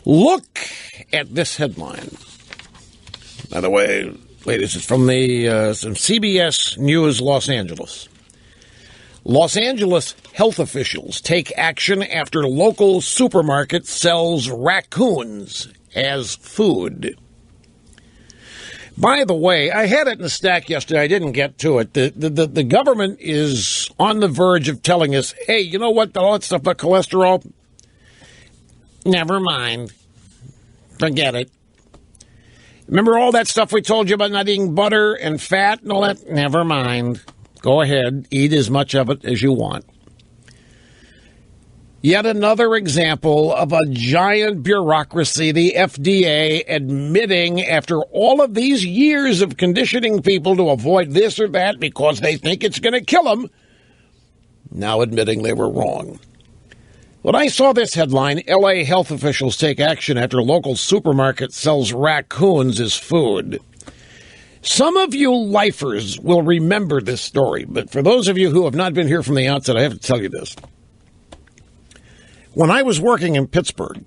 Look at this headline. By the way, ladies, it's from the CBS News Los Angeles. Los Angeles health officials take action after local supermarket sells raccoons as food. By the way, I had it in the stack yesterday. I didn't get to it. The government is on the verge of telling us, hey, you know what, all that stuff about cholesterol? Never mind. Forget it. Remember all that stuff we told you about not eating butter and fat and all that? Never mind. Go ahead. Eat as much of it as you want. Yet another example of a giant bureaucracy, the FDA, admitting after all of these years of conditioning people to avoid this or that because they think it's going to kill them, now admitting they were wrong. When I saw this headline, L.A. health officials take action after local supermarket sells raccoons as food. Some of you lifers will remember this story, but for those of you who have not been here from the outset, I have to tell you this. When I was working in Pittsburgh,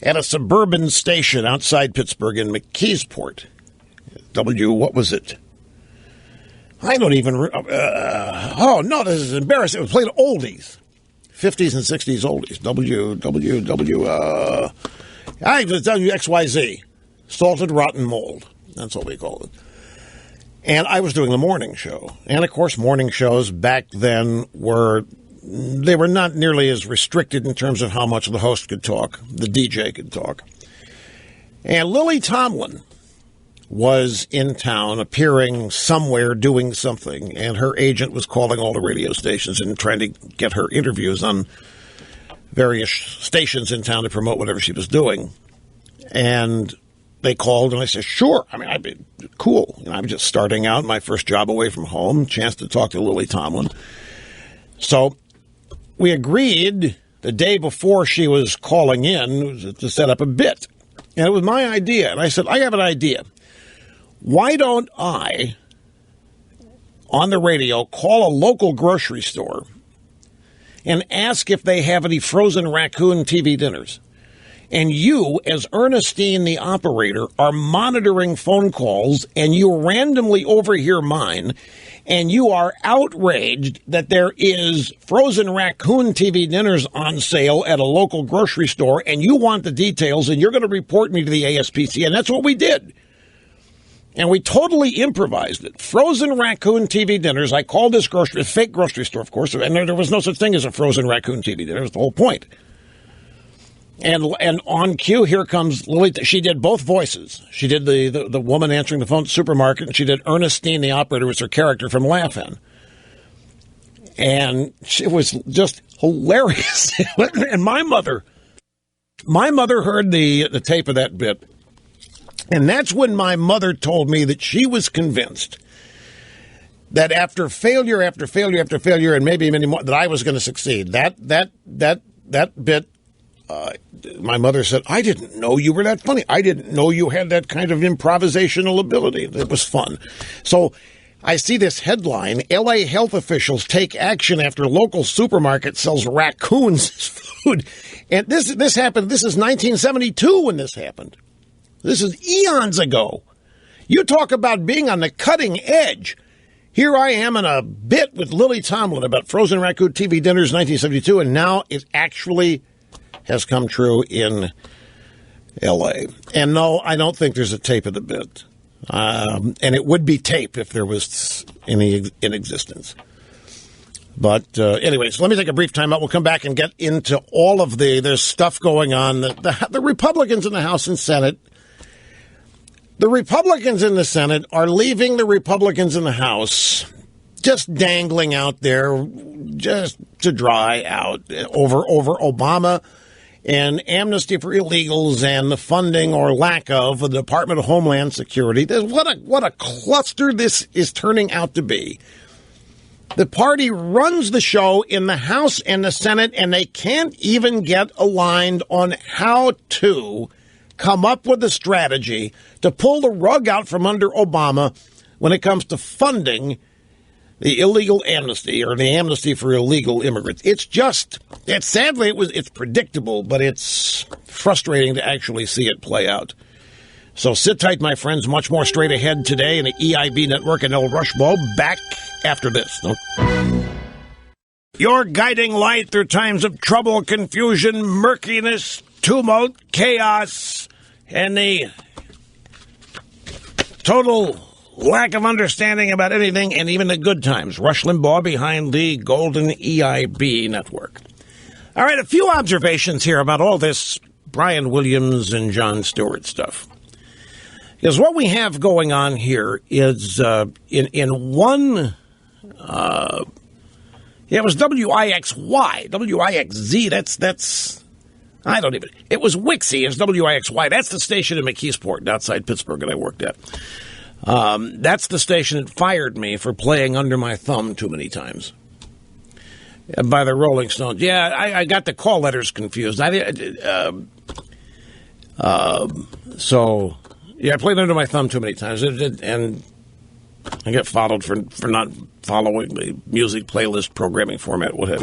at a suburban station outside Pittsburgh in McKeesport, what was it? I don't even, this is embarrassing. It was played oldies, 50s and 60s oldies, WXYZ, salted rotten mold. That's what we called it. And I was doing the morning show. And, of course, morning shows back then were not nearly as restricted in terms of how much the host could talk, the DJ could talk. And Lily Tomlin was in town, appearing somewhere, doing something, and her agent was calling all the radio stations and trying to get her interviews on various stations in town to promote whatever she was doing. And they called, and I said, sure. I mean, I'd be cool. I'm just starting out, my first job away from home, chance to talk to Lily Tomlin. So we agreed the day before she was calling in to set up a bit. And it was my idea. And I said, I have an idea. Why don't I, on the radio, call a local grocery store and ask if they have any frozen raccoon TV dinners? And you, as Ernestine, the operator, are monitoring phone calls, and you randomly overhear mine, and you are outraged that there is frozen raccoon TV dinners on sale at a local grocery store, and you want the details, and you're going to report me to the ASPCA. And that's what we did. And we totally improvised it. Frozen raccoon TV dinners. I called this fake grocery store, of course, and there was no such thing as a frozen raccoon TV dinner. That was the whole point. And on cue, here comes Lily. She did both voices. She did the woman answering the phone at the supermarket, and she did Ernestine, the operator, was her character from Laugh-In. And it was just hilarious. And my mother heard the tape of that bit. And that's when my mother told me that she was convinced that after failure after failure after failure, and maybe many more, that I was going to succeed. That bit. My mother said, I didn't know you were that funny. I didn't know you had that kind of improvisational ability. It was fun. So I see this headline, L.A. health officials take action after local supermarket sells raccoons as food. And this happened, this is 1972 when this happened. This is eons ago. You talk about being on the cutting edge. Here I am in a bit with Lily Tomlin about frozen raccoon TV dinners 1972, and now it actually has come true in L.A. And no, I don't think there's a tape of the bit. And it would be tape if there was any in existence. But anyway, so let me take a brief time out. We'll come back and get into all of there's stuff going on. The Republicans in the House and Senate, the Republicans in the Senate are leaving the Republicans in the House just dangling out there just to dry out over Obama and amnesty for illegals and the funding or lack of the Department of Homeland Security. What a cluster this is turning out to be. The party runs the show in the House and the Senate, and they can't even get aligned on how to come up with a strategy to pull the rug out from under Obama when it comes to funding the illegal amnesty or the amnesty for illegal immigrants. It's predictable, but it's frustrating to actually see it play out. So sit tight, my friends. Much more straight ahead today in the EIB Network and El Rushbo. Back after this. Your guiding light through times of trouble, confusion, murkiness, tumult, chaos, and the total lack of understanding about anything, and even the good times. Rush Limbaugh behind the golden EIB network. All right, a few observations here about all this Brian Williams and Jon Stewart stuff. Because what we have going on here is in one... it was WIXY, WIXZ, that's, I don't even, it was Wixie, it's WIXY, that's the station in McKeesport, outside Pittsburgh that I worked at. That's the station that fired me for playing Under My Thumb too many times. By the Rolling Stones. Yeah, I got the call letters confused. So, yeah, I played Under My Thumb too many times, and I get followed for not following the music playlist programming format, what have you.